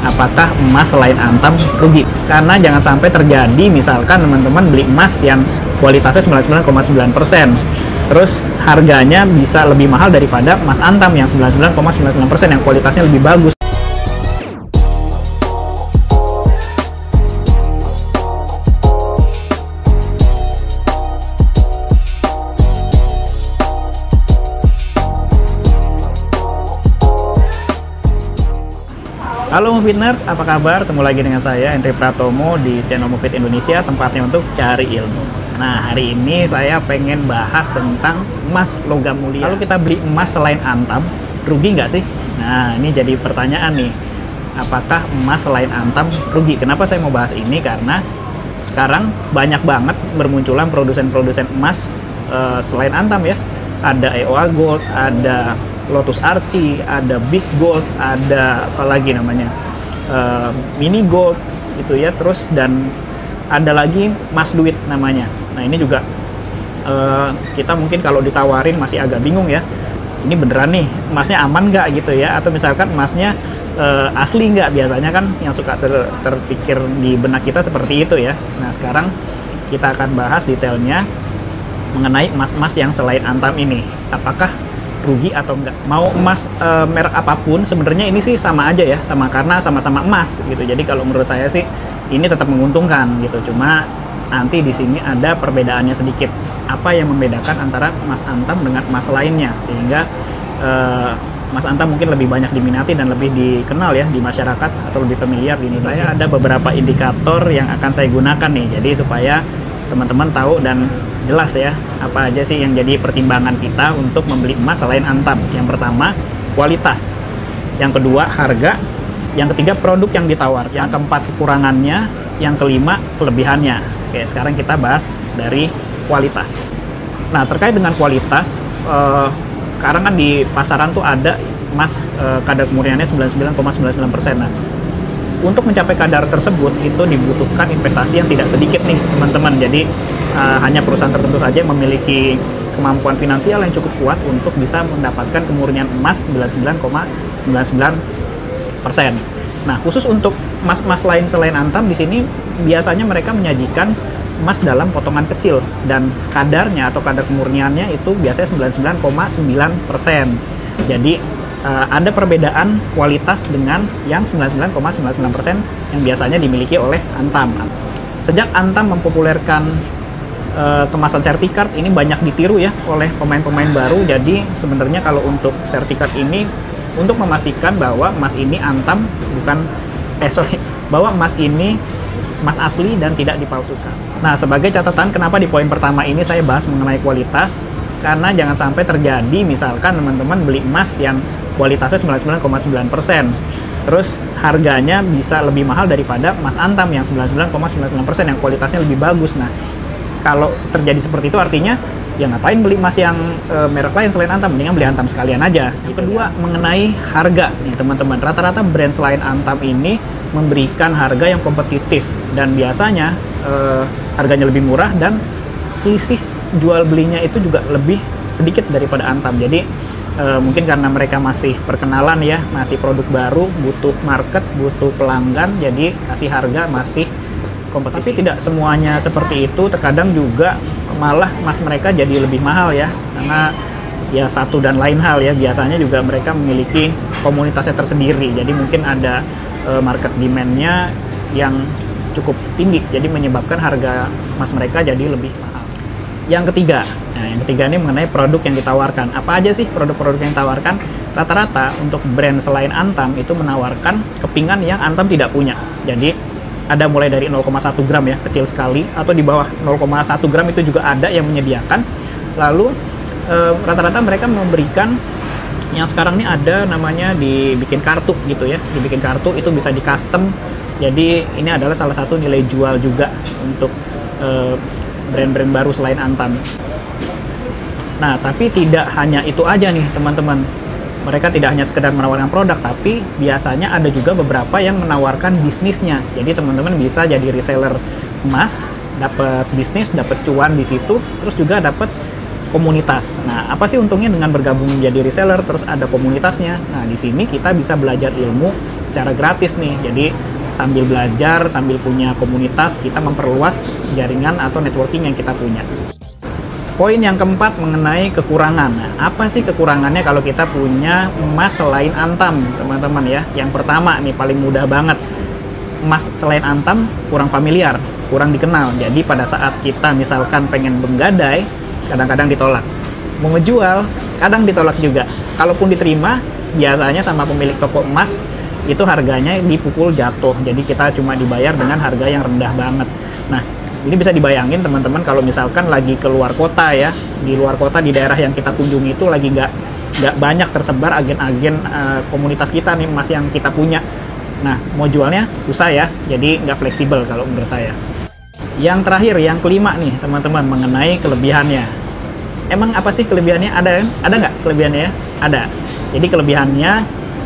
apakah emas selain Antam rugi? Karena jangan sampai terjadi misalkan teman-teman beli emas yang kualitasnya 99,9%, terus harganya bisa lebih mahal daripada emas Antam yang 99,99% yang kualitasnya lebih bagus. Halo Movitners, apa kabar? Ketemu lagi dengan saya, Hendry Pratomo, di channel Movit Indonesia, tempatnya untuk cari ilmu. Nah, hari ini saya pengen bahas tentang emas logam mulia. Kalau kita beli emas selain Antam, rugi nggak sih? Nah, ini jadi pertanyaan nih. Apakah emas selain Antam rugi? Kenapa saya mau bahas ini? Karena sekarang banyak banget bermunculan produsen-produsen emas selain Antam ya. Ada EOA Gold, ada Lotus Archie, ada Big Gold, ada apa lagi namanya, Mini Gold gitu ya, terus dan ada lagi Mas Duit namanya. Nah ini juga kita mungkin kalau ditawarin masih agak bingung ya, ini beneran nih emasnya aman nggak gitu ya, atau misalkan emasnya asli nggak, biasanya kan yang suka terpikir di benak kita seperti itu ya. Nah sekarang kita akan bahas detailnya mengenai emas-emas yang selain Antam ini, apakah rugi atau enggak. Mau emas merek apapun sebenarnya ini sih sama aja ya, sama karena sama-sama emas gitu. Jadi kalau menurut saya sih ini tetap menguntungkan gitu. Cuma nanti di sini ada perbedaannya sedikit. Apa yang membedakan antara emas Antam dengan emas lainnya, sehingga emas Antam mungkin lebih banyak diminati dan lebih dikenal ya di masyarakat atau lebih familiar di Indonesia. Saya ada beberapa indikator yang akan saya gunakan nih. Jadi supaya teman-teman tahu dan jelas ya apa aja sih yang jadi pertimbangan kita untuk membeli emas selain Antam. Yang pertama, kualitas. Yang kedua, harga. Yang ketiga, produk yang ditawar. Yang keempat, kekurangannya. Yang kelima, kelebihannya. Oke, sekarang kita bahas dari kualitas. Nah, terkait dengan kualitas, sekarang kan di pasaran tuh ada emas kadar kemurniannya 99,99%. Nah, untuk mencapai kadar tersebut itu dibutuhkan investasi yang tidak sedikit nih teman-teman. Jadi hanya perusahaan tertentu saja yang memiliki kemampuan finansial yang cukup kuat untuk bisa mendapatkan kemurnian emas 99,99%. Nah, khusus untuk emas-emas lain selain Antam di sini biasanya mereka menyajikan emas dalam potongan kecil dan kadarnya atau kadar kemurniannya itu biasanya 99,9%. Jadi ada perbedaan kualitas dengan yang 99,99% yang biasanya dimiliki oleh Antam. Sejak Antam mempopulerkan kemasan sertifikat ini banyak ditiru ya oleh pemain-pemain baru. Jadi sebenarnya kalau untuk sertifikat ini untuk memastikan bahwa emas ini Antam bahwa emas ini emas asli dan tidak dipalsukan. Nah, sebagai catatan kenapa di poin pertama ini saya bahas mengenai kualitas, karena jangan sampai terjadi misalkan teman-teman beli emas yang kualitasnya 99,9%, terus harganya bisa lebih mahal daripada emas Antam yang 99,99% yang kualitasnya lebih bagus. Nah, kalau terjadi seperti itu artinya ya ngapain beli emas yang merek lain selain Antam, mendingan beli Antam sekalian aja. Yang kedua, mengenai harga nih teman-teman, rata-rata brand selain Antam ini memberikan harga yang kompetitif dan biasanya harganya lebih murah dan selisih jual belinya itu juga lebih sedikit daripada Antam. Jadi mungkin karena mereka masih perkenalan ya, masih produk baru, butuh market, butuh pelanggan, jadi kasih harga masih kompetitif. Tapi tidak semuanya seperti itu, terkadang juga malah emas mereka jadi lebih mahal ya, karena ya satu dan lain hal ya, biasanya juga mereka memiliki komunitasnya tersendiri, jadi mungkin ada market demand-nya yang cukup tinggi, jadi menyebabkan harga emas mereka jadi lebih mahal. Yang ketiga, nah yang ketiga ini mengenai produk yang ditawarkan. Apa aja sih produk-produk yang ditawarkan? Rata-rata untuk brand selain Antam itu menawarkan kepingan yang Antam tidak punya. Jadi ada mulai dari 0,1 gram ya, kecil sekali, atau di bawah 0,1 gram itu juga ada yang menyediakan. Lalu rata-rata mereka memberikan yang sekarang ini ada namanya dibikin kartu gitu ya, dibikin kartu itu bisa di custom. Jadi ini adalah salah satu nilai jual juga untuk brand-brand baru selain Antam. Nah, tapi tidak hanya itu aja nih teman-teman. Mereka tidak hanya sekedar menawarkan produk, tapi biasanya ada juga beberapa yang menawarkan bisnisnya. Jadi teman-teman bisa jadi reseller emas, dapat bisnis, dapat cuan di situ, terus juga dapat komunitas. Nah, apa sih untungnya dengan bergabung menjadi reseller terus ada komunitasnya? Nah, di sini kita bisa belajar ilmu secara gratis nih. Jadi sambil belajar, sambil punya komunitas, kita memperluas jaringan atau networking yang kita punya. Poin yang keempat mengenai kekurangan. Nah, apa sih kekurangannya kalau kita punya emas selain Antam, teman-teman ya? Yang pertama nih paling mudah banget. Emas selain Antam kurang familiar, kurang dikenal. Jadi pada saat kita misalkan pengen menggadai, kadang-kadang ditolak. Mau ngejual, kadang ditolak juga. Kalaupun diterima, biasanya sama pemilik toko emas, itu harganya dipukul jatuh. Jadi kita cuma dibayar dengan harga yang rendah banget. Nah, ini bisa dibayangin teman-teman kalau misalkan lagi keluar kota ya. Di luar kota, di daerah yang kita kunjungi itu lagi nggak banyak tersebar agen-agen komunitas kita nih, emas yang kita punya. Nah, mau jualnya susah ya, jadi nggak fleksibel kalau menurut saya. Yang terakhir, yang kelima nih teman-teman, mengenai kelebihannya. Emang apa sih kelebihannya? Ada nggak kelebihannya? Ada. Jadi kelebihannya,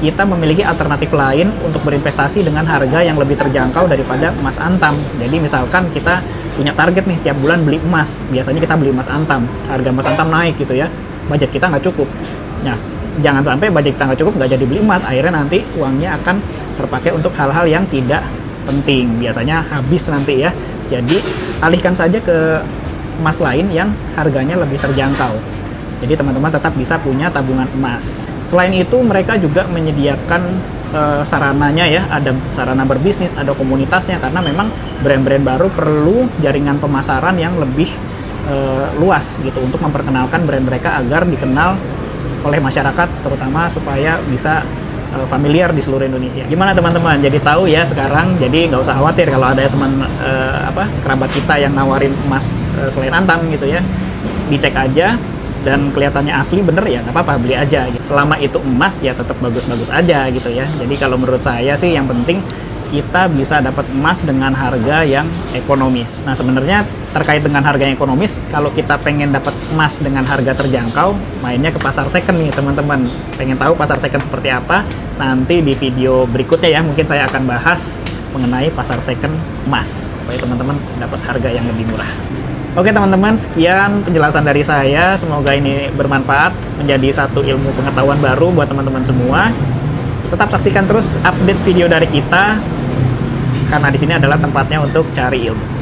kita memiliki alternatif lain untuk berinvestasi dengan harga yang lebih terjangkau daripada emas Antam. Jadi misalkan kita punya target nih, tiap bulan beli emas. Biasanya kita beli emas Antam, harga emas Antam naik gitu ya. Budget kita nggak cukup. Nah, jangan sampai budget kita nggak cukup, nggak jadi beli emas. Akhirnya nanti uangnya akan terpakai untuk hal-hal yang tidak penting. Biasanya habis nanti ya. Jadi alihkan saja ke emas lain yang harganya lebih terjangkau. Jadi teman-teman tetap bisa punya tabungan emas. Selain itu mereka juga menyediakan sarananya ya, ada sarana berbisnis, ada komunitasnya, karena memang brand-brand baru perlu jaringan pemasaran yang lebih luas gitu untuk memperkenalkan brand mereka agar dikenal oleh masyarakat, terutama supaya bisa familiar di seluruh Indonesia. Gimana teman-teman? Jadi tahu ya sekarang. Jadi nggak usah khawatir kalau ada teman kerabat kita yang nawarin emas selain Antam gitu ya. Dicek aja dan kelihatannya asli bener ya nggak apa-apa, beli aja. Selama itu emas ya tetap bagus-bagus aja gitu ya. Jadi kalau menurut saya sih yang penting kita bisa dapat emas dengan harga yang ekonomis. Nah sebenarnya terkait dengan harga yang ekonomis, kalau kita pengen dapat emas dengan harga terjangkau, mainnya ke pasar second nih teman-teman. Pengen tahu pasar second seperti apa? Nanti di video berikutnya ya, mungkin saya akan bahas mengenai pasar second emas supaya teman-teman dapat harga yang lebih murah. Oke teman-teman, sekian penjelasan dari saya. Semoga ini bermanfaat, menjadi satu ilmu pengetahuan baru buat teman-teman semua. Tetap saksikan terus update video dari kita, karena di sini adalah tempatnya untuk cari ilmu.